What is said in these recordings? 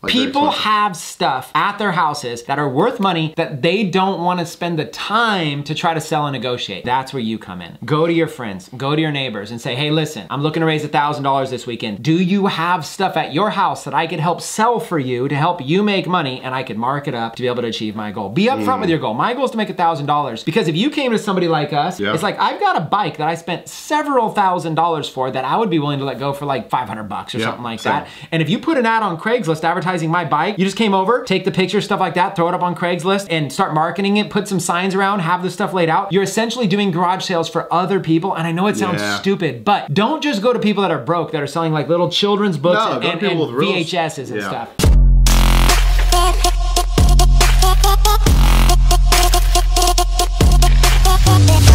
Like people have stuff at their houses that are worth money that they don't want to spend the time to try to sell and negotiate. That's where you come in. Go to your friends, go to your neighbors and say, hey, listen, I'm looking to raise $1,000 this weekend. Do you have stuff at your house that I could help sell for you to help you make money and I could mark it up to be able to achieve my goal? Be upfront with your goal. My goal is to make $1,000 because if you came to somebody like us, it's like, I've got a bike that I spent several $1,000s for that I would be willing to let go for like 500 bucks or something like that. And if you put an ad on Craigslist advertising my bike, you just came over, take the picture, stuff like that, throw it up on Craigslist and start marketing it, put some signs around, have the stuff laid out. You're essentially doing garage sales for other people. And I know it sounds stupid, but don't just go to people that are broke, that are selling like little children's books and VHSs and stuff.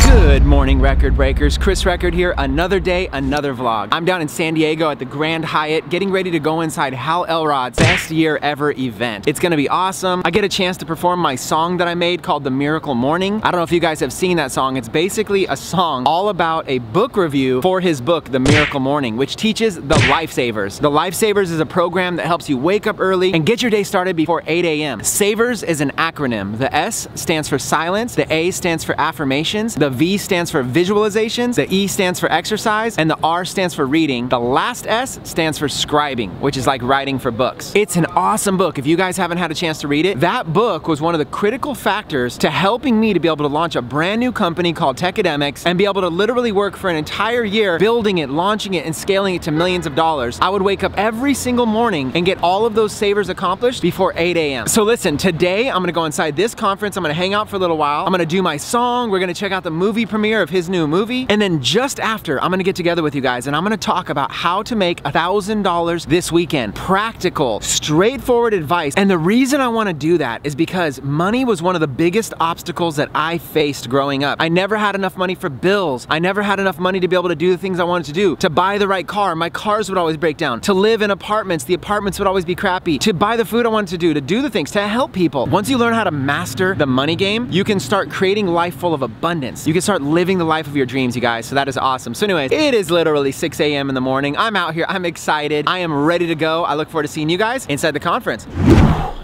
Good morning, record breakers. Chris Record here. Another day, another vlog. I'm down in San Diego at the Grand Hyatt, getting ready to go inside Hal Elrod's best year ever event. It's gonna be awesome. I get a chance to perform my song that I made called The Miracle Morning. I don't know if you guys have seen that song. It's basically a song all about a book review for his book, The Miracle Morning, which teaches the Lifesavers. The Lifesavers is a program that helps you wake up early and get your day started before 8 a.m. SAVERS is an acronym. The S stands for silence, the A stands for affirmations, the V stands for visualizations, the E stands for exercise, and the R stands for reading. The last S stands for scribing, which is like writing for books. It's an awesome book. If you guys haven't had a chance to read it, that book was one of the critical factors to helping me to be able to launch a brand new company called Techademics and be able to literally work for an entire year building it, launching it, and scaling it to millions of dollars. I would wake up every single morning and get all of those savers accomplished before 8 a.m. So listen, today I'm gonna go inside this conference, I'm gonna hang out for a little while, I'm gonna do my song, we're gonna check out the movie premiere of his new movie, and then just after, I'm gonna get together with you guys and I'm gonna talk about how to make $1,000 this weekend. Practical, straightforward advice. And the reason I wanna do that is because money was one of the biggest obstacles that I faced growing up. I never had enough money for bills. I never had enough money to be able to do the things I wanted to do. To buy the right car, my cars would always break down. To live in apartments, the apartments would always be crappy. To buy the food I wanted to do the things, to help people. Once you learn how to master the money game, you can start creating life full of abundance. You can start living the life of your dreams, you guys. So that is awesome. So anyways, it is literally 6 a.m. in the morning. I'm out here, I'm excited. I am ready to go. I look forward to seeing you guys inside the conference.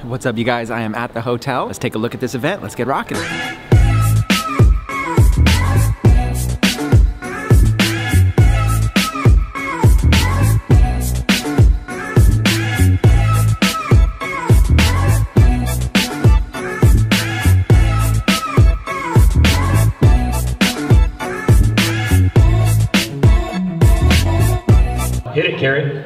What's up, you guys? I am at the hotel. Let's take a look at this event. Let's get rocking. Hit it, Carrie.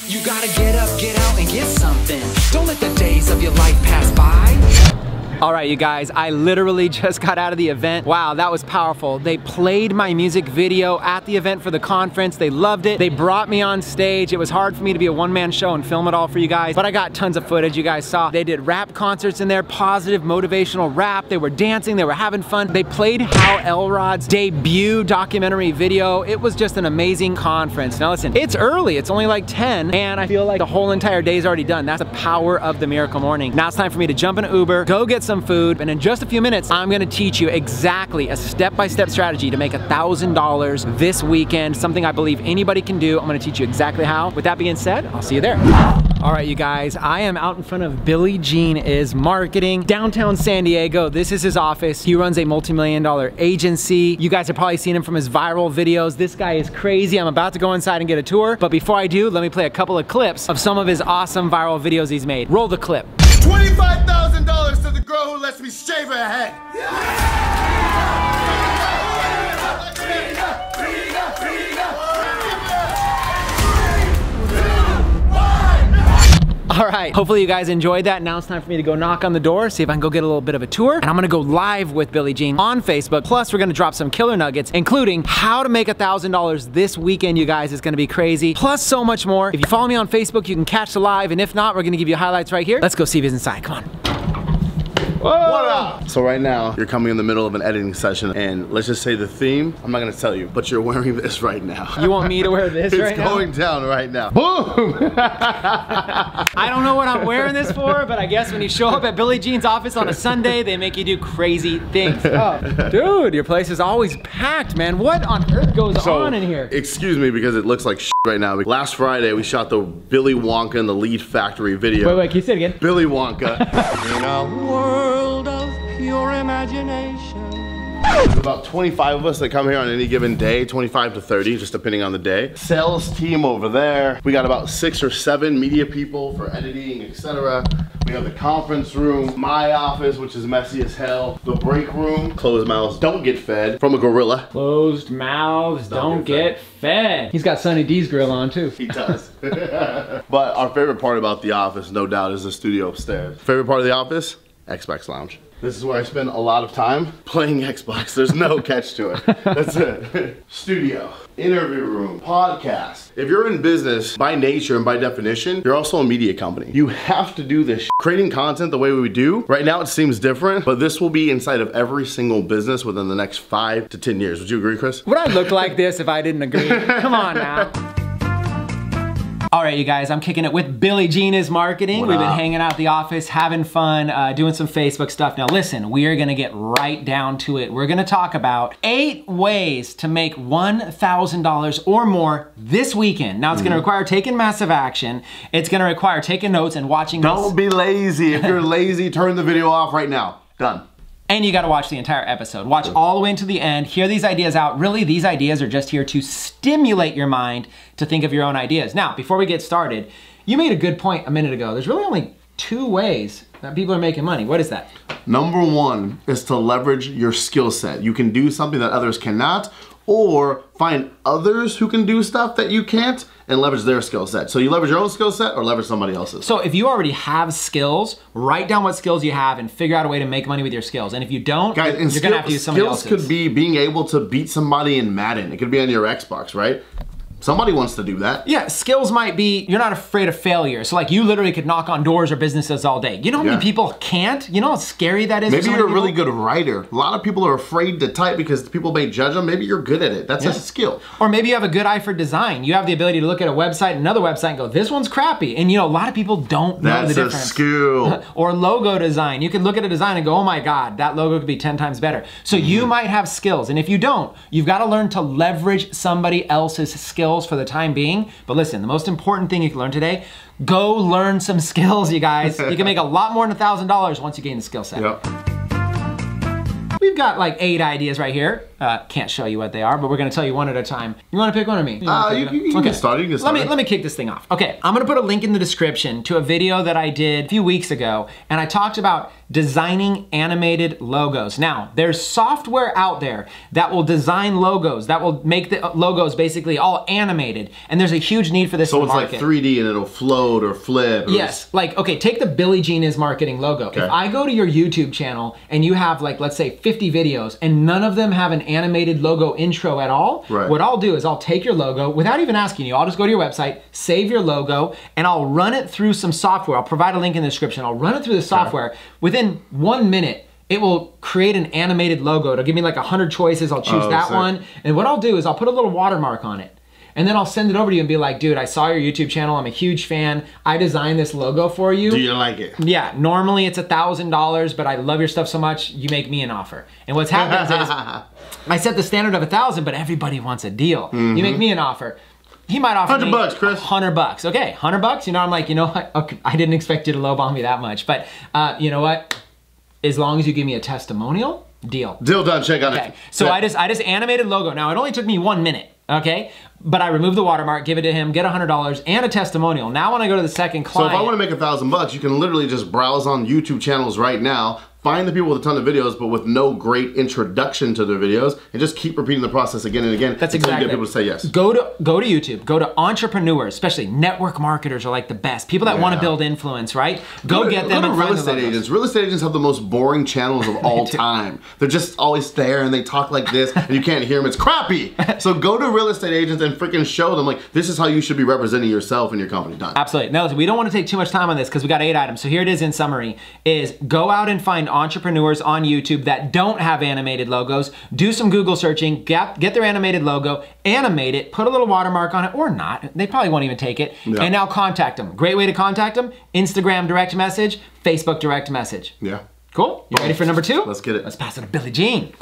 You gotta get up, get out, and get something. Don't let the days of your life pass by. All right, you guys, I literally just got out of the event. Wow, that was powerful. They played my music video at the event for the conference. They loved it. They brought me on stage. It was hard for me to be a one-man show and film it all for you guys, but I got tons of footage you guys saw. They did rap concerts in there, positive, motivational rap. They were dancing, they were having fun. They played Hal Elrod's debut documentary video. It was just an amazing conference. Now listen, it's early, it's only like 10, and I feel like the whole entire day is already done. That's the power of the Miracle Morning. Now it's time for me to jump in an Uber, go get some food, and in just a few minutes, I'm gonna teach you exactly a step-by-step strategy to make $1,000 this weekend, something I believe anybody can do. I'm gonna teach you exactly how. With that being said, I'll see you there. All right, you guys, I am out in front of Billie Jean is Marketing, downtown San Diego. This is his office. He runs a multi-million-dollar agency. You guys have probably seen him from his viral videos. This guy is crazy. I'm about to go inside and get a tour, but before I do, let me play a couple of clips of some of his awesome viral videos he's made. Roll the clip. $25,000 to the girl who lets me shave her head. All right, hopefully you guys enjoyed that. Now it's time for me to go knock on the door, see if I can go get a little bit of a tour. And I'm gonna go live with Billie Jean on Facebook. Plus, we're gonna drop some killer nuggets, including how to make $1,000 this weekend, you guys. It's gonna be crazy. Plus, so much more. If you follow me on Facebook, you can catch the live. And if not, we're gonna give you highlights right here. Let's go see if he's inside. Come on. Whoa. What up? So right now, you're coming in the middle of an editing session, and let's just say the theme, I'm not gonna tell you, but you're wearing this right now. You want me to wear this right now? It's going down right now. Boom! I don't know what I'm wearing this for, but I guess when you show up at Billie Jean's office on a Sunday, they make you do crazy things. Oh, dude, your place is always packed, man. What on earth goes on in here? Excuse me, because it looks like shit right now. Last Friday, we shot the Billy Wonka and the Lead Factory video. Wait, can you say it again? Billy Wonka. In a world of pure imagination. There's about 25 of us that come here on any given day, 25 to 30, just depending on the day. Sales team over there. We got about 6 or 7 media people for editing, etc. We have the conference room, my office, which is messy as hell. The break room, closed mouths don't get fed from a gorilla. Closed mouths don't get fed. He's got Sunny D's grill on too. He does. But our favorite part about the office, no doubt, is the studio upstairs. Favorite part of the office? Xbox Lounge. This is where I spend a lot of time playing Xbox. There's no catch to it. That's it. Studio, interview room, podcast. If you're in business by nature and by definition, you're also a media company. You have to do this. Creating content the way we do, right now it seems different, but this will be inside of every single business within the next 5 to 10 years. Would you agree, Chris? Would I look like this if I didn't agree? Come on now. All right, you guys, I'm kicking it with Billie Jean is Marketing. We've been hanging out at the office, having fun, doing some Facebook stuff. Now listen, we are gonna get right down to it. We're gonna talk about 8 ways to make $1,000 or more this weekend. Now it's gonna require taking massive action. It's gonna require taking notes and watching this. Don't be lazy. If you're lazy, turn the video off right now. Done. And you gotta watch the entire episode. Watch all the way into the end, hear these ideas out. Really, these ideas are just here to stimulate your mind to think of your own ideas. Now, before we get started, you made a good point a minute ago. There's really only 2 ways that people are making money. What is that? Number 1 is to leverage your skill set. You can do something that others cannot, or find others who can do stuff that you can't and leverage their skill set. So you leverage your own skill set or leverage somebody else's. So if you already have skills, write down what skills you have and figure out a way to make money with your skills. And if you don't, guys, you're gonna have to use somebody else's. Skills could be being able to beat somebody in Madden. It could be on your Xbox, right? Somebody wants to do that. Yeah, skills might be, you're not afraid of failure. So like you literally could knock on doors or businesses all day. You know how many people can't? You know how scary that is? Maybe you're a really good writer. A lot of people are afraid to type because people may judge them. Maybe you're good at it. That's a skill. Or maybe you have a good eye for design. You have the ability to look at a website, another website and go, this one's crappy. And you know, a lot of people don't know the difference. That's a skill. Or logo design. You can look at a design and go, oh my God, that logo could be 10 times better. So you might have skills. And if you don't, you've got to learn to leverage somebody else's skills for the time being. But listen, the most important thing you can learn today, go learn some skills, you guys. You can make a lot more than $1,000 once you gain the skill set. Yep. We've got like 8 ideas right here. Can't show you what they are, but we're gonna tell you one at a time. You wanna pick one or me? You can get started. Let me kick this thing off. Okay, I'm gonna put a link in the description to a video that I did a few weeks ago, and I talked about designing animated logos. Now, there's software out there that will design logos, that will make the logos basically all animated, and there's a huge need for this in the market. So it's like 3D and it'll float or flip. Yes, like, okay, take the Billie Jean is Marketing logo. Okay. If I go to your YouTube channel and you have like, let's say 50 videos and none of them have an animated logo intro at all, what I'll do is I'll take your logo without even asking you. I'll just go to your website, save your logo, and I'll run it through some software. I'll provide a link in the description. I'll run it through the software. Within 1 minute, it will create an animated logo. It'll give me like 100 choices. I'll choose that one. And what I'll do is I'll put a little watermark on it. And then I'll send it over to you and be like, dude, I saw your YouTube channel. I'm a huge fan. I designed this logo for you. Do you like it? Yeah, normally it's $1,000, but I love your stuff so much, you make me an offer. And what's happens is, I set the standard of 1,000, but everybody wants a deal. You make me an offer. He might offer me $100, Chris. $100. Okay, $100. You know, I'm like, you know what? Okay, I didn't expect you to lowball me that much, but you know what? As long as you give me a testimonial, deal. Deal done. Check on it. So I just animated logo. Now it only took me 1 minute. Okay, but I removed the watermark, give it to him, get $100 and a testimonial. Now when I go to the second client. So if I want to make $1,000, you can literally just browse on YouTube channels right now, find the people with a ton of videos, but with no great introduction to their videos, and just keep repeating the process again and again. That's until exactly. you get people to say yes. Go to YouTube. Go to entrepreneurs, especially network marketers are like the best. People that want to build influence, right? Go get them. Go to real estate agents. Real estate agents have the most boring channels of all time. They're just always there and they talk like this, and you can't hear them. It's crappy. So go to real estate agents and freaking show them like this is how you should be representing yourself and your company. Done. Absolutely. Now listen, we don't want to take too much time on this because we got 8 items. So here it is in summary: is go out and find entrepreneurs on YouTube that don't have animated logos. Do some Google searching, get their animated logo, animate it, put a little watermark on it, or not. They probably won't even take it. Yeah. And now contact them. Great way to contact them, Instagram direct message, Facebook direct message. Yeah. Cool? You ready for number 2? Let's get it. Let's pass it to Billie Jean.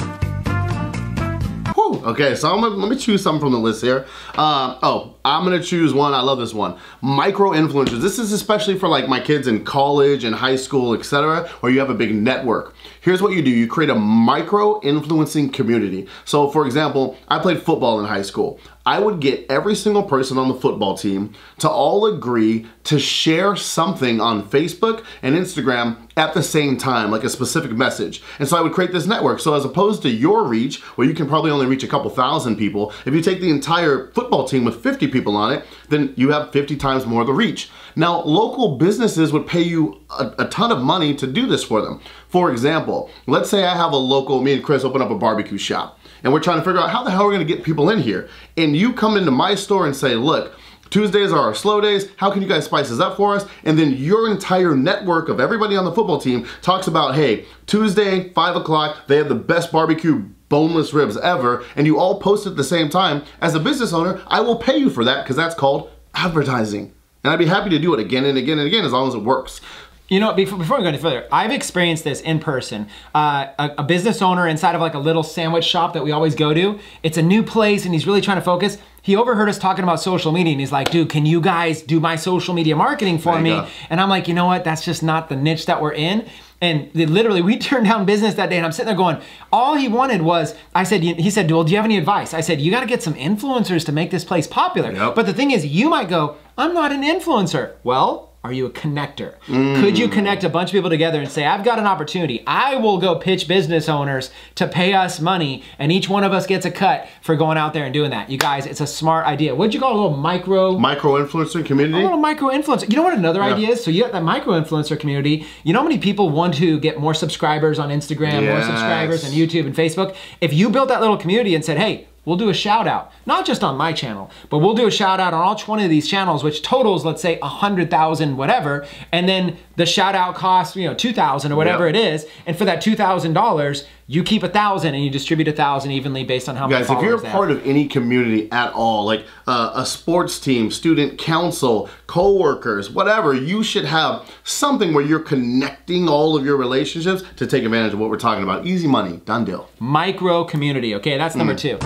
Okay, so let me choose something from the list here. I'm gonna choose one. I love this one. Micro influencers. This is especially for like my kids in college and high school, etc., where you have a big network. Here's what you do. You create a micro influencing community. So for example, I played football in high school. I would get every single person on the football team to all agree to share something on Facebook and Instagram at the same time, like a specific message. And so I would create this network. So as opposed to your reach, where you can probably only reach a couple thousand people, if you take the entire football team with 50 people on it, then you have 50 times more the reach. Now, local businesses would pay you a ton of money to do this for them. For example, let's say I have me and Chris open up a barbecue shop, and we're trying to figure out how the hell we're gonna get people in here. And you come into my store and say, look, Tuesdays are our slow days. How can you guys spice this up for us? And then your entire network of everybody on the football team talks about, hey, Tuesday, 5 o'clock, they have the best barbecue boneless ribs ever, and you all post at the same time. As a business owner, I will pay you for that because that's called advertising. And I'd be happy to do it again and again and again as long as it works. You know, before we go any further, I've experienced this in person. A business owner inside of like a little sandwich shop that we always go to. It's a new place and he's really trying to focus. He overheard us talking about social media and he's like, dude, can you guys do my social media marketing for me? And I'm like, you know what? That's just not the niche that we're in. And literally, we turned down business that day and I'm sitting there going, all he wanted was, he said, well, do you have any advice? I said, you gotta get some influencers to make this place popular. Yep. But the thing is, you might go, I'm not an influencer. Well, are you a connector? Could you connect a bunch of people together and say, I've got an opportunity. I will go pitch business owners to pay us money and each one of us gets a cut for going out there and doing that. You guys, it's a smart idea. What'd you call it? A little micro influencer community? A little micro influencer. You know what another idea is? So you got that micro influencer community. You know how many people want to get more subscribers on Instagram, more subscribers on YouTube and Facebook? If you built that little community and said, hey, we'll do a shout out, not just on my channel, but we'll do a shout out on all 20 of these channels, which totals, let's say 100,000 whatever. And then the shout out costs, you know, 2,000 or whatever it is. And for that $2,000, you keep 1,000 and you distribute 1,000 evenly based on how many followers. Guys, if you're a part of any community at all, like a sports team, student council, co-workers, whatever, you should have something where you're connecting all of your relationships to take advantage of what we're talking about. Easy money, done deal. Micro community, okay, that's number 2.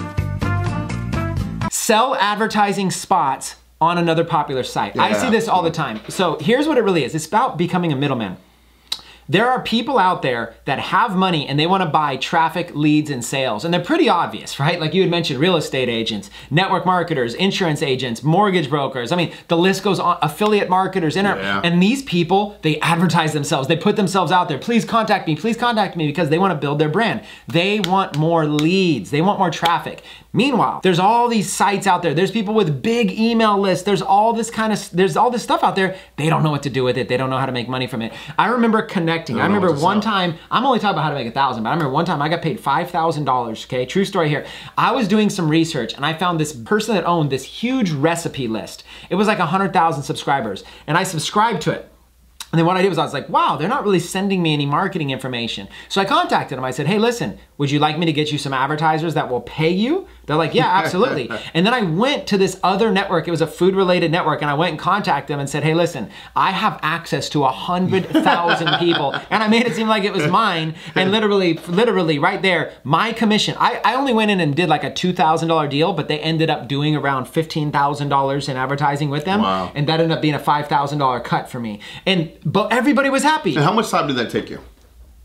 Sell advertising spots on another popular site. I see this all the time. So here's what it really is. It's about becoming a middleman. There are people out there that have money and they want to buy traffic, leads, and sales. And they're pretty obvious, right? Like you had mentioned, real estate agents, network marketers, insurance agents, mortgage brokers. I mean, the list goes on, affiliate marketers. And these people, they advertise themselves. They put themselves out there. Please contact me because they want to build their brand. They want more leads. They want more traffic. Meanwhile, there's all these sites out there. There's people with big email lists. There's all this stuff out there. They don't know what to do with it. They don't know how to make money from it. I remember connecting. I remember one time, I'm only talking about how to make 1,000, but I remember one time I got paid $5,000, okay? True story here. I was doing some research and I found this person that owned this huge recipe list. It was like 100,000 subscribers and I subscribed to it. And then what I did was I was like, wow, they're not really sending me any marketing information. So I contacted them. I said, hey, listen, would you like me to get you some advertisers that will pay you? They're like, yeah, absolutely. And then I went to this other network. It was a food-related network. And I went and contacted them and said, hey, listen, I have access to 100,000 people. And I made it seem like it was mine. And literally right there, my commission. I only went in and did like a $2,000 deal, but they ended up doing around $15,000 in advertising with them. Wow. And that ended up being a $5,000 cut for me. But everybody was happy. And how much time did that take you?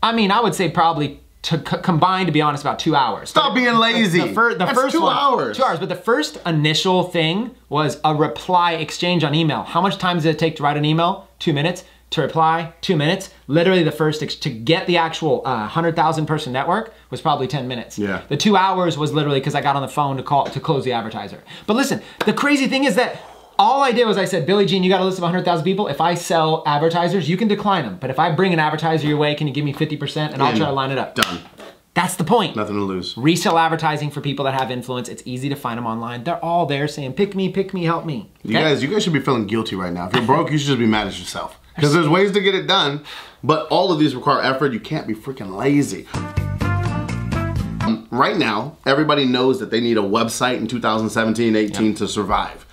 I mean, I would say probably combined, to be honest, about 2 hours. Stop being lazy. The first 2 hours. 2 hours, but the first initial thing was a reply exchange on email. How much time does it take to write an email? 2 minutes. To reply, 2 minutes. Literally the first, to get the actual 100,000 person network was probably 10 minutes. Yeah. The 2 hours was literally because I got on the phone to close the advertiser. But listen, the crazy thing is that all I did was I said, Billie Jean, you got a list of 100,000 people. If I sell advertisers, you can decline them. But if I bring an advertiser your way, can you give me 50% and I'll try to line it up. Done. That's the point. Nothing to lose. Resell advertising for people that have influence. It's easy to find them online. They're all there saying, pick me, help me. Okay? You guys should be feeling guilty right now. If you're broke, you should just be mad at yourself. Because there's ways to get it done, but all of these require effort. You can't be freaking lazy. Right now, everybody knows that they need a website in 2017, 18 to survive.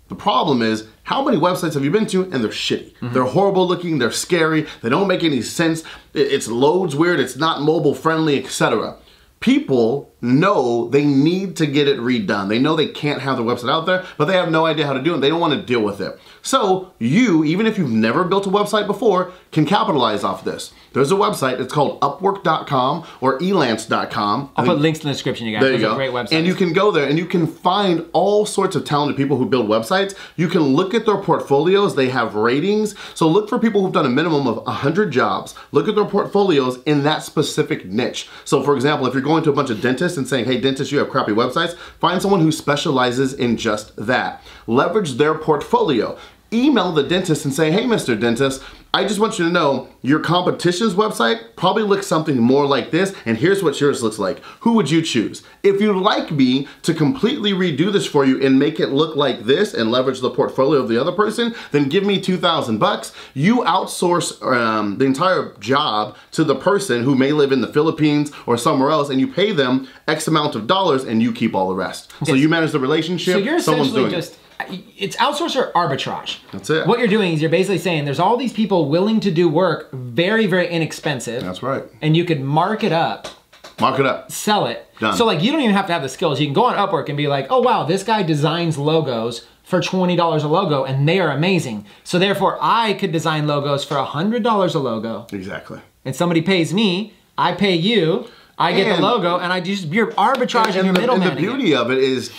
The problem is, how many websites have you been to and they're shitty? They're horrible looking, they're scary, they don't make any sense, it's loads weird, it's not mobile friendly, etc. People know they need to get it redone. They know they can't have the website out there, but they have no idea how to do it. They don't want to deal with it. So you, even if you've never built a website before, can capitalize off this. There's a website, it's called Upwork.com or Elance.com. I'll put links in the description, you guys. There you go. Great website. And you can go there and you can find all sorts of talented people who build websites. You can look at their portfolios, they have ratings. So look for people who've done a minimum of 100 jobs. Look at their portfolios in that specific niche. So for example, if you're going to a bunch of dentists and saying, hey dentist, you have crappy websites, find someone who specializes in just that. Leverage their portfolio. Email the dentist and say, hey Mr. Dentist, I just want you to know your competition's website probably looks something more like this, and here's what yours looks like. Who would you choose? If you'd like me to completely redo this for you and make it look like this and leverage the portfolio of the other person, then give me 2,000 bucks. You outsource the entire job to the person who may live in the Philippines or somewhere else, and you pay them X amount of dollars and you keep all the rest. Okay. So you manage the relationship, so you're someone's doing just, it. It's outsource or arbitrage. That's it. What you're doing is you're basically saying there's all these people willing to do work very, very inexpensive. That's right. And you could mark it up. Mark it up. Sell it. Done. So like you don't even have to have the skills. You can go on Upwork and be like, oh wow, this guy designs logos for $20 a logo and they are amazing. So therefore I could design logos for $100 a logo. Exactly. And somebody pays me, I pay you, I get the logo, and I just, you're arbitraging your middleman. And the beauty of it is,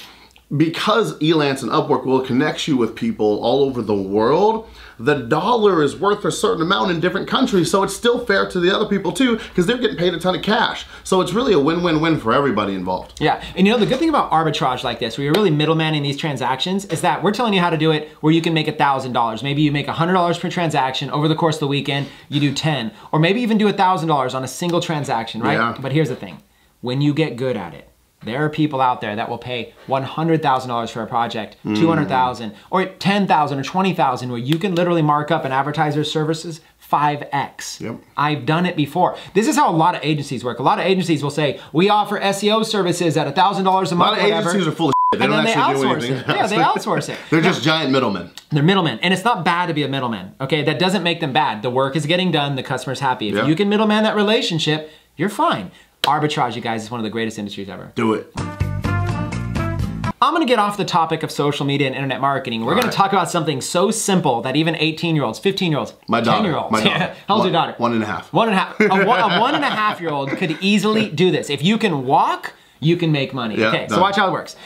because Elance and Upwork will connect you with people all over the world, the dollar is worth a certain amount in different countries, so it's still fair to the other people too, because they're getting paid a ton of cash. So it's really a win-win-win for everybody involved. Yeah, and you know the good thing about arbitrage like this, where you're really middlemaning these transactions, is that we're telling you how to do it where you can make $1,000. Maybe you make $100 per transaction over the course of the weekend, you do 10, or maybe even do $1,000 on a single transaction, right? Yeah. But here's the thing, when you get good at it, there are people out there that will pay $100,000 for a project, $200,000, or $10,000 or $20,000, where you can literally mark up an advertiser's services 5x. Yep. I've done it before. This is how a lot of agencies work. A lot of agencies will say, we offer SEO services at $1,000 a month, A lot of agencies are full of shit. They don't actually do anything. Yeah, they outsource it. They're just giant middlemen. They're middlemen, and it's not bad to be a middleman, okay? That doesn't make them bad. The work is getting done, the customer's happy. If you can middleman that relationship, you're fine. Arbitrage, you guys, is one of the greatest industries ever. Do it. I'm gonna get off the topic of social media and internet marketing. We're gonna talk about something so simple that even 18-year-olds, 15-year-olds, 10-year-olds. How old's your daughter? 1.5. 1.5. A 1.5-year-old could easily do this. If you can walk, you can make money. Yeah, okay, done. so watch how it works.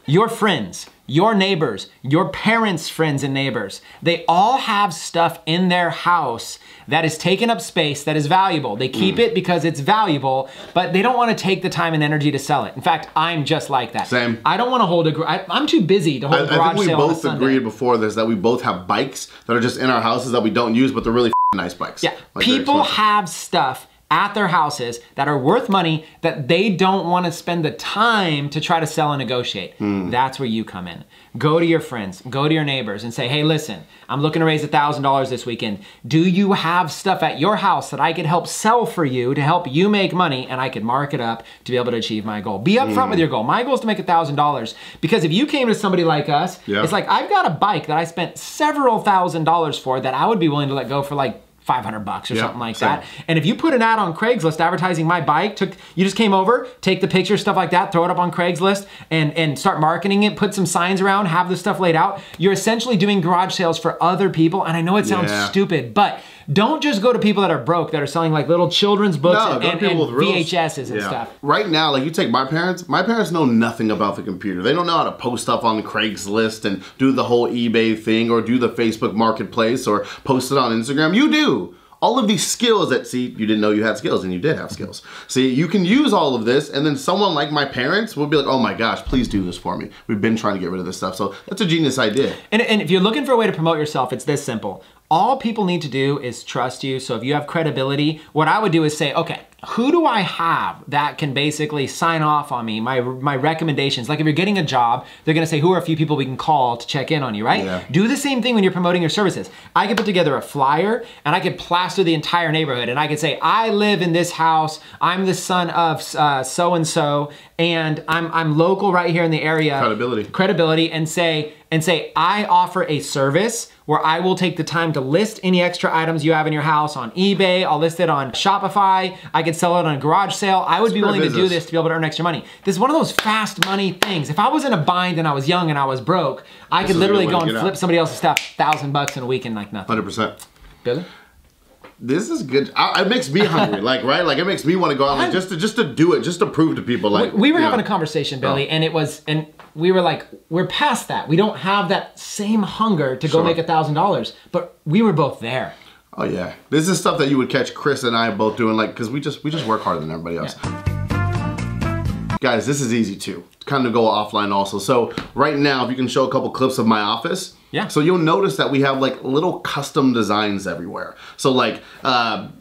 Your friends, your neighbors, your parents' friends and neighbors, they all have stuff in their house that is taking up space that is valuable. They keep it because it's valuable, but they don't want to take the time and energy to sell it. In fact, I'm just like that. Same. I don't want to hold I'm too busy to hold a garage sale on a Sunday. I think we both agreed before this that we both have bikes that are just in our houses that we don't use, but they're really nice bikes. Yeah, like people have stuff at their houses that are worth money that they don't want to spend the time to try to sell and negotiate. That's where you come in. Go to your friends, go to your neighbors and say, hey, listen, I'm looking to raise $1,000 this weekend. Do you have stuff at your house that I could help sell for you to help you make money, and I could mark it up to be able to achieve my goal? Be upfront with your goal. My goal is to make $1,000, because if you came to somebody like us, it's like, I've got a bike that I spent several $1,000s for that I would be willing to let go for like $500 or something like that. And if you put an ad on Craigslist advertising my bike, you just came over, take the picture, stuff like that, throw it up on Craigslist and start marketing it, put some signs around, have the stuff laid out. You're essentially doing garage sales for other people. And I know it sounds stupid, but don't just go to people that are broke, that are selling like little children's books and VHSs and stuff. Right now, like you take my parents know nothing about the computer. They don't know how to post stuff on Craigslist and do the whole eBay thing or do the Facebook marketplace or post it on Instagram. You do. All of these skills that, see, you didn't know you had skills and you did have skills. See, you can use all of this, and then someone like my parents will be like, oh my gosh, please do this for me. We've been trying to get rid of this stuff. So that's a genius idea. And if you're looking for a way to promote yourself, it's this simple. All people need to do is trust you. So if you have credibility, what I would do is say, okay, who do I have that can basically sign off on me, my recommendations? Like if you're getting a job, they're gonna say, who are a few people we can call to check in on you, right? Yeah. Do the same thing when you're promoting your services. I could put together a flyer and I could plaster the entire neighborhood and I could say, I live in this house, I'm the son of so-and-so, and I'm local right here in the area. Credibility, and say, I offer a service where I will take the time to list any extra items you have in your house on eBay. I'll list it on Shopify. I could sell it on a garage sale. I would be willing to do this to be able to earn extra money. This is one of those fast money things. If I was in a bind and I was young and I was broke, I could literally go and flip somebody else's stuff, $1,000 in a week and like nothing. 100%. Billy? This is good. It makes me hungry, like, right? Like, it makes me want to go out, like, just to do it, just to prove to people, like. We were having a conversation, Billy, and we were like, we're past that. We don't have that same hunger to go make $1,000, but we were both there. Oh yeah, this is stuff that you would catch Chris and I both doing, like, because we just work harder than everybody else. Yeah. Guys, this is easy too. Kind of go offline also. So right now, if you can show a couple clips of my office. Yeah. So you'll notice that we have like little custom designs everywhere. So like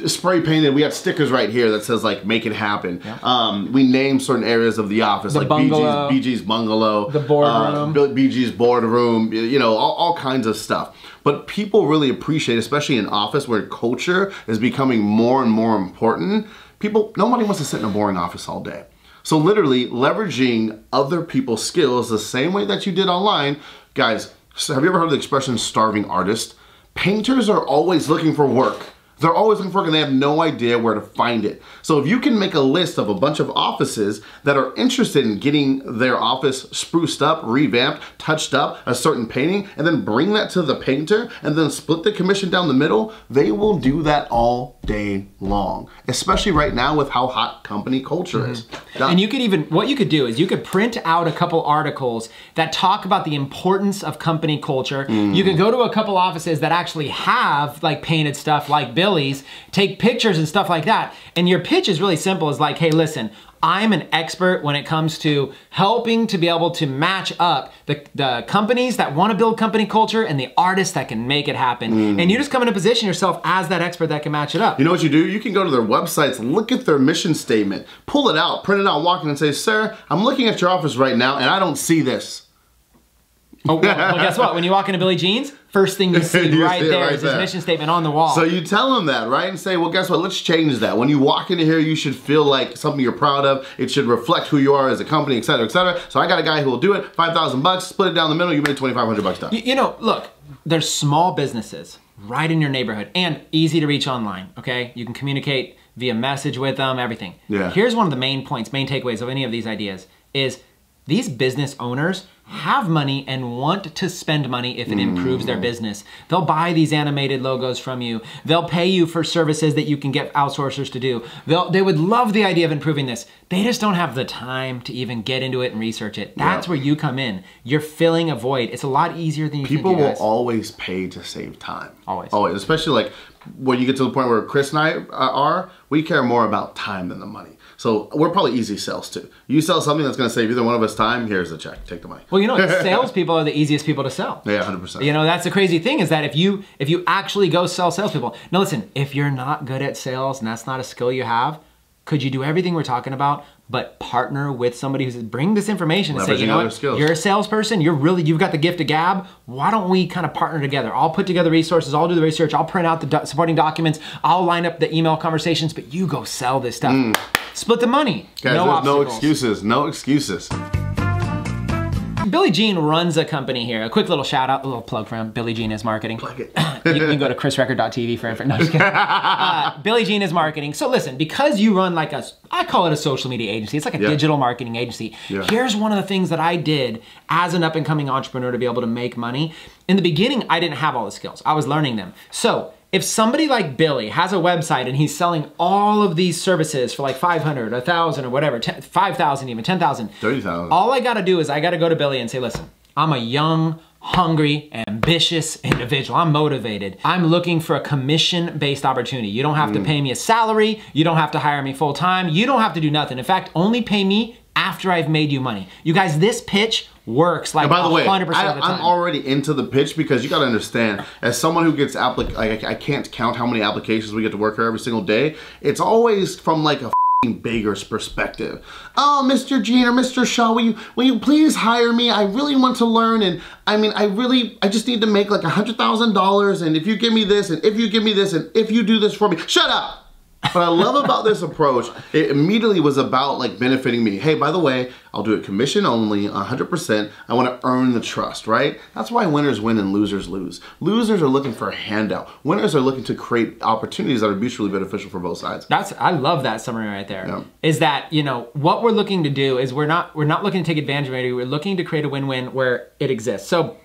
spray painted, we have stickers right here that says like make it happen. Yeah. We name certain areas of the office, the like bungalow, BG's bungalow, the boardroom, BG's boardroom, you know, all kinds of stuff. But people really appreciate, especially in office where culture is becoming more and more important. Nobody wants to sit in a boring office all day. So literally leveraging other people's skills the same way that you did online. Guys, so have you ever heard of the expression starving artist? Painters are always looking for work. They're always looking for work and they have no idea where to find it. So if you can make a list of a bunch of offices that are interested in getting their office spruced up, revamped, touched up, a certain painting, and then bring that to the painter and then split the commission down the middle, they will do that all day long. Especially right now with how hot company culture is. And you could even, what you could do is you could print out a couple articles that talk about the importance of company culture. You could go to a couple offices that actually have like painted stuff like Billy's, take pictures and stuff like that. And your pitch is really simple. It's like, hey, listen, I'm an expert when it comes to helping to be able to match up the companies that want to build company culture and the artists that can make it happen. And you just come in and position yourself as that expert that can match it up. You know what you do? You can go to their websites, look at their mission statement, pull it out, print it out, walk in and say, sir, I'm looking at your office right now and I don't see this. Oh, well, guess what? When you walk into Billy Jean's, first thing you see right there is his mission statement on the wall. So you tell them that, right? And say, well, guess what? Let's change that. When you walk into here, you should feel like something you're proud of. It should reflect who you are as a company, et cetera, et cetera. So I got a guy who will do it, $5,000, split it down the middle, you made $2,500 done. You know, look, there's small businesses right in your neighborhood and easy to reach online, okay? You can communicate via message with them, everything. Yeah. Here's one of the main points, main takeaways of any of these ideas is these business owners have money and want to spend money if it improves their business. They'll buy these animated logos from you. They'll pay you for services that you can get outsourcers to do. They would love the idea of improving this. They just don't have the time to even get into it and research it. That's where you come in. You're filling a void. It's a lot easier than you think, People will always pay to save time. Always. Always, especially like when you get to the point where Chris and I are, we care more about time than the money. So we're probably easy sales too. You sell something that's gonna save either one of us time, here's the check, take the money. Well, you know, salespeople are the easiest people to sell. Yeah, 100%. You know, that's the crazy thing is that if you actually go sell salespeople, now listen, if you're not good at sales and that's not a skill you have, could you do everything we're talking about, but partner with somebody who's bring this information and say, you know what, you're a salesperson, you've got the gift of gab, why don't we kind of partner together? I'll put together resources, I'll do the research, I'll print out the supporting documents, I'll line up the email conversations, but you go sell this stuff. Split the money. Guys, there's no excuses, no excuses. Billy Jean runs a company here. A quick little shout out, a little plug for him. Billy Jean is marketing. Plug it. You can go to chrisrecord.tv for info. No, just kidding. Billy Jean is marketing. So listen, because you run like I call it a social media agency. It's like a digital marketing agency. Here's one of the things that I did as an up and coming entrepreneur to be able to make money. In the beginning, I didn't have all the skills. I was learning them. So if somebody like Billy has a website and he's selling all of these services for like 500, 1,000 or whatever, 5,000 even, 10,000. 30,000. All I gotta do is I gotta go to Billy and say, listen, I'm a young, hungry, ambitious individual. I'm motivated. I'm looking for a commission-based opportunity. You don't have to pay me a salary. You don't have to hire me full-time. You don't have to do nothing. In fact, only pay me after I've made you money. You guys, this pitch works like 100% by the way, of the time. I'm already into the pitch because you got to understand, as someone who gets I can't count how many applications we get to work here every single day. It's always from like a beggar's perspective. Oh, Mr. Gene or Mr. Shaw, will you please hire me? I really want to learn, and I mean, I just need to make like $100,000, and if you give me this, and if you give me this, and if you do this for me, shut up. What I love about this approach, it immediately was about like benefiting me. Hey, by the way, I'll do it commission only, 100%. I want to earn the trust, right? That's why winners win and losers lose. Losers are looking for a handout. Winners are looking to create opportunities that are mutually beneficial for both sides. I love that summary right there. Yeah. Is that, you know, what we're looking to do is we're not looking to take advantage of it. We're looking to create a win-win where it exists. So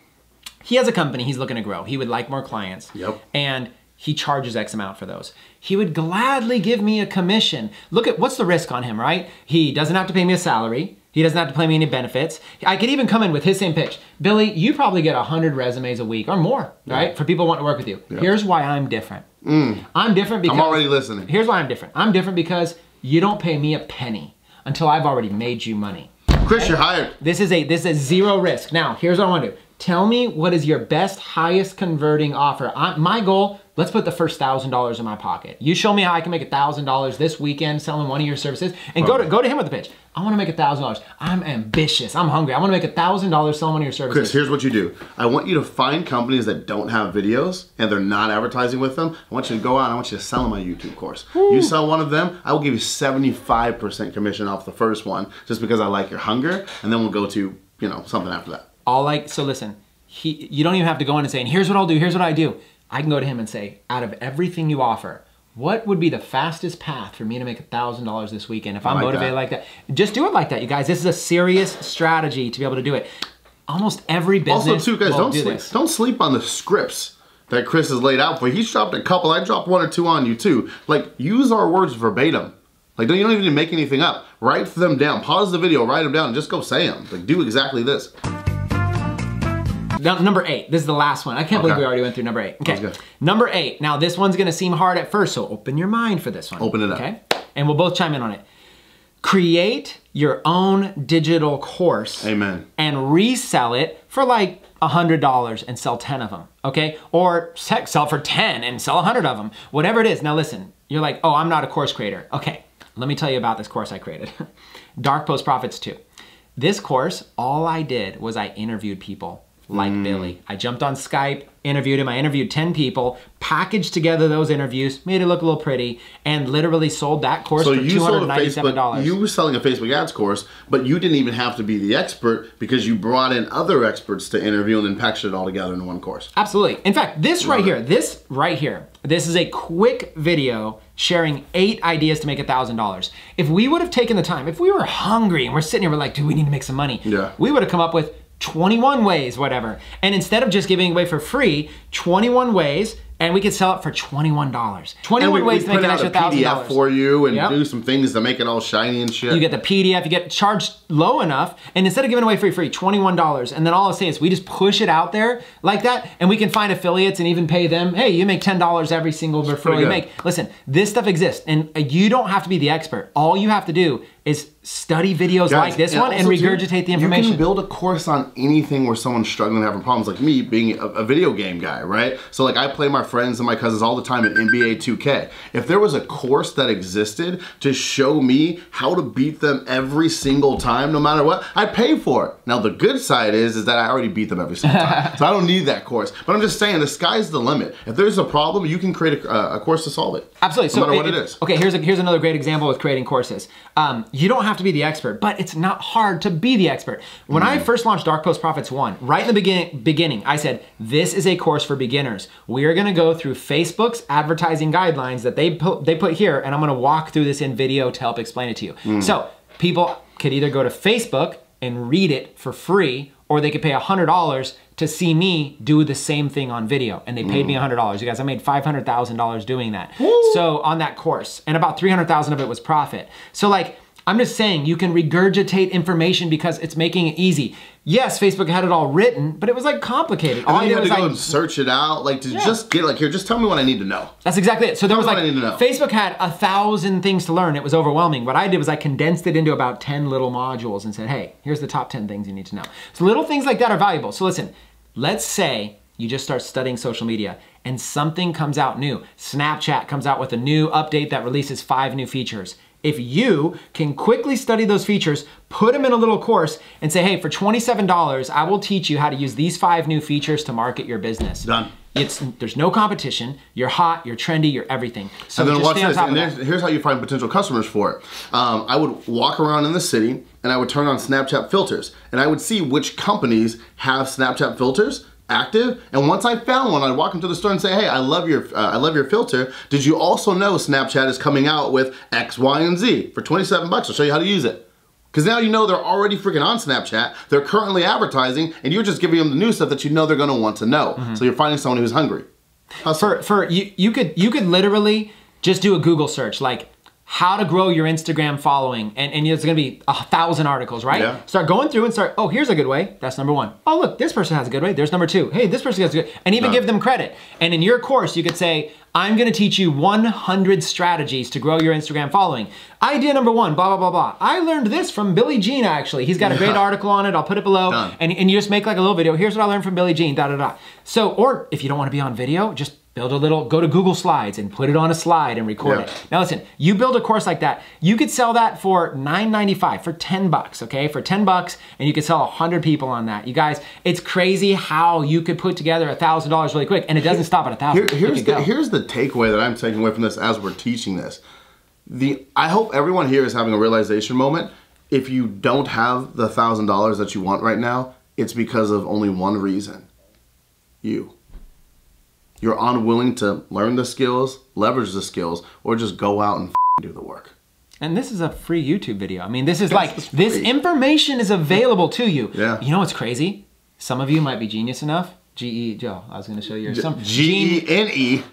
he has a company he's looking to grow. He would like more clients. Yep. And he charges X amount for those. He would gladly give me a commission. Look at what's the risk on him, right? He doesn't have to pay me a salary. He doesn't have to pay me any benefits. I could even come in with his same pitch. Billy, you probably get 100 resumes a week or more, right? For people wanting to work with you. Yeah. Here's why I'm different. I'm different because— I'm already listening. Here's why I'm different. I'm different because you don't pay me a penny until I've already made you money. Chris, you're hired. This is zero risk. Now, here's what I want to do. Tell me what is your best, highest converting offer. My goal, let's put the first $1,000 in my pocket. You show me how I can make $1,000 this weekend selling one of your services, and go to him with the pitch. I want to make $1,000. I'm ambitious. I'm hungry. I want to make $1,000 selling one of your services. Chris, here's what you do. I want you to find companies that don't have videos and they're not advertising with them. I want you to go out and I want you to sell them my YouTube course. Woo. You sell one of them, I will give you 75% commission off the first one just because I like your hunger, and then we'll go to, you know, something after that. So listen, you don't even have to go in and say, here's what I'll do, here's what I do. I can go to him and say, out of everything you offer, what would be the fastest path for me to make $1,000 this weekend if I'm motivated like that? Just do it like that, you guys. This is a serious strategy to be able to do it. Almost every business also, too, guys, don't sleep on the scripts that Chris has laid out for you. He's dropped a couple. I dropped one or two on you too. Like, use our words verbatim. Like, you don't even need to make anything up. Write them down. Pause the video, write them down, and just go say them. Like, do exactly this. Now, number 8, this is the last one. I can't believe we already went through number 8. Okay, number 8. Now, this one's gonna seem hard at first, so open your mind for this one. Open it up. Okay, and we'll both chime in on it. Create your own digital course. Amen. And resell it for like $100 and sell 10 of them, okay? Or sell for 10 and sell 100 of them, whatever it is. Now listen, you're like, oh, I'm not a course creator. Okay, let me tell you about this course I created. Dark Post Profits 2. This course, all I did was I interviewed people like Billy. I jumped on Skype, interviewed him. I interviewed 10 people, packaged together those interviews, made it look a little pretty, and literally sold that course for $297. You were selling a Facebook ads course, but you didn't even have to be the expert because you brought in other experts to interview and then packaged it all together in one course. Absolutely. In fact, this right here, this is a quick video sharing 8 ideas to make $1,000. If we would have taken the time, if we were hungry and we're sitting here, we're like, dude, we need to make some money. Yeah. We would have come up with 21 ways, whatever. And instead of just giving away for free, 21 ways, and we could sell it for $21. 21 ways to make an extra $1,000. PDF for you and do some things to make it all shiny and shit. You get the PDF, you get charged low enough, and instead of giving away free, $21, and then all I'll say is we just push it out there like that, and we can find affiliates and even pay them, hey, you make $10 every single referral you make. Listen, this stuff exists, and you don't have to be the expert. All you have to do is study videos like this one and regurgitate the information. You can build a course on anything where someone's struggling, having problems, like me being a video game guy, right? So like I play my friends and my cousins all the time in NBA 2K. If there was a course that existed to show me how to beat them every single time, no matter what, I'd pay for it. Now the good side is that I already beat them every single time. So I don't need that course. But I'm just saying, the sky's the limit. If there's a problem, you can create a course to solve it. Absolutely. No matter what it is. Okay, here's another great example with creating courses. You don't have to be the expert, but it's not hard to be the expert. When I first launched Dark Post Profits 1, right in the beginning, I said, this is a course for beginners. We are gonna go through Facebook's advertising guidelines that they put here, and I'm gonna walk through this in video to help explain it to you. So people could either go to Facebook and read it for free, or they could pay $100 to see me do the same thing on video. And they paid me $100. You guys, I made $500,000 doing that. Woo! So on that course, and about $300,000 of it was profit. So like, I'm just saying you can regurgitate information because it's making it easy. Yes, Facebook had it all written, but it was like complicated. All you had to go and search it out, like to just get like, here, just tell me what I need to know. That's exactly it. So there was like, Facebook had 1,000 things to learn. It was overwhelming. What I did was I condensed it into about 10 little modules and said, hey, here's the top 10 things you need to know. So little things like that are valuable. So listen, let's say you just start studying social media and something comes out new. Snapchat comes out with a new update that releases 5 new features. If you can quickly study those features, put them in a little course and say, hey, for $27, I will teach you how to use these 5 new features to market your business. Done. There's no competition. You're hot, you're trendy, you're everything. So and then just watch stay on this, top and of that. here's how you find potential customers for it. I would walk around in the city and I would turn on Snapchat filters and I would see which companies have Snapchat filters active, and once I found one, I'd walk into the store and say, hey, I love your filter. Did you also know Snapchat is coming out with X, Y, and Z for 27 bucks? I'll show you how to use it. Because now you know they're already freaking on Snapchat, they're currently advertising, and you're just giving them the new stuff that you know they're gonna want to know. So you're finding someone who's hungry. You could literally just do a Google search, like how to grow your Instagram following, and there's gonna be 1,000 articles, right? Yeah. Start going through and start, oh, here's a good way, that's number 1. Oh, look, this person has a good way, there's number 2. Hey, this person has a good, and even give them credit. And in your course, you could say, I'm gonna teach you 100 strategies to grow your Instagram following. Idea number 1, blah, blah, blah, blah. I learned this from Billy Jean, actually. He's got a great article on it, I'll put it below. And you just make like a little video, here's what I learned from Billy Jean, da, da, da. So, or if you don't wanna be on video, just build a little, go to Google Slides and put it on a slide and record it. Now listen, you build a course like that, you could sell that for $9.95, for 10 bucks, okay? For 10 bucks, and you could sell 100 people on that. You guys, it's crazy how you could put together $1,000 really quick, and it doesn't stop at 1,000. Here's the takeaway that I'm taking away from this as we're teaching this. I hope everyone here is having a realization moment. If you don't have the $1,000 that you want right now, it's because of only one reason. You're unwilling to learn the skills, leverage the skills, or just go out and do the work. And this is a free YouTube video. I mean, this is like, this information is available to you. Yeah. You know what's crazy? Some of you might be genius enough. Joe, I was gonna show you some. G-E-N-E-I-U-S.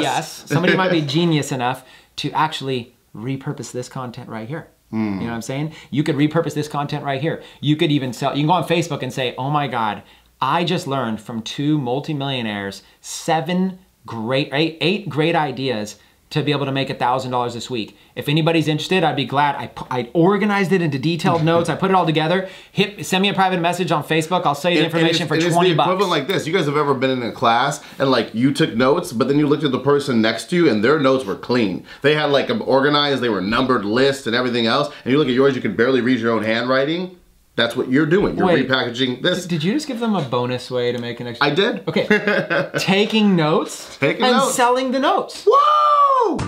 Yes. Somebody might be genius enough to actually repurpose this content right here. You know what I'm saying? You could repurpose this content right here. You could even sell, you can go on Facebook and say, oh my God, I just learned from 2 multimillionaires 8 great ideas to be able to make $1,000 this week. If anybody's interested, I'd be glad. I organized it into detailed notes. I put it all together. Send me a private message on Facebook. I'll sell you the information for 20 bucks. It's the equivalent like this. You guys have ever been in a class and like you took notes, but then you looked at the person next to you and their notes were clean. They had like organized, they were numbered lists and everything else. And you look at yours, you could barely read your own handwriting. That's what you're doing. You're repackaging this. Did you just give them a bonus way to make an extra? I did. Okay. Taking notes and selling the notes. Whoa!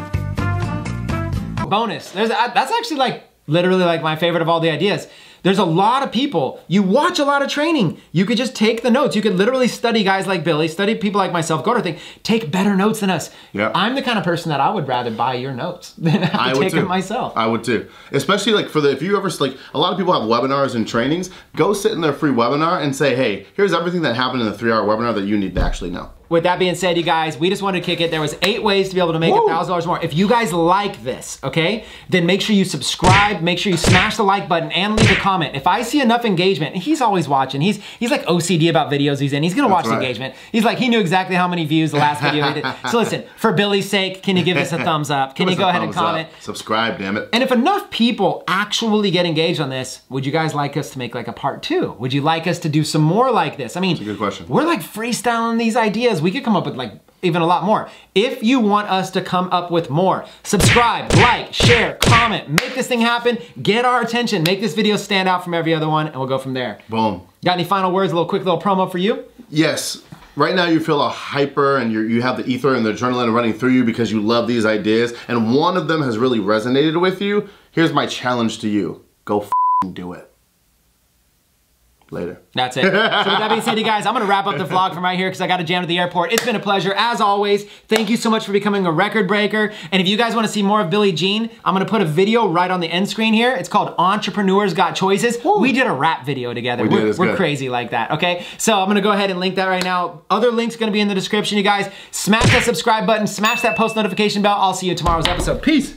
Bonus. That's actually like literally like my favorite of all the ideas. There's a lot of people, you watch a lot of training. You could just take the notes. You could literally study guys like Billy, study people like myself, go to thing, take better notes than us. Yeah. I'm the kind of person that I would rather buy your notes than have to take them myself. I would too. Especially like if you ever, like a lot of people have webinars and trainings, go sit in their free webinar and say, hey, here's everything that happened in the 3-hour webinar that you need to actually know. With that being said, you guys, we just wanted to kick it. There was 8 ways to be able to make $1,000 more. If you guys like this, okay, then make sure you subscribe, make sure you smash the like button and leave a comment. If I see enough engagement, and he's always watching, he's like OCD about videos he's in, he's gonna watch the engagement. He's like, he knew exactly how many views the last video he did. So listen, for Billy's sake, can you give us a thumbs up? Can you go ahead and comment? Subscribe, damn it. And if enough people actually get engaged on this, would you guys like us to make like a part 2? Would you like us to do some more like this? I mean, that's a good question. We're like freestyling these ideas. We could come up with like even a lot more. If you want us to come up with more, subscribe, like, share, comment, make this thing happen, get our attention, make this video stand out from every other one, and we'll go from there. Boom. Got any final words, a quick little promo for you? Yes. Right now you feel a hyper and you have the ether and the adrenaline running through you because you love these ideas and one of them has really resonated with you. Here's my challenge to you. Go do it. Later. That's it. So with that being said, you guys, I'm gonna wrap up the vlog from right here because I got to jam to the airport. It's been a pleasure, as always. Thank you so much for becoming a record breaker. And if you guys want to see more of Billy Jean, I'm gonna put a video right on the end screen here. It's called Entrepreneurs Got Choices. Woo. We did a rap video together. We're crazy like that, okay? So I'm gonna go ahead and link that right now. Other links gonna be in the description, you guys. Smash that subscribe button, smash that post notification bell. I'll see you in tomorrow's episode. Peace.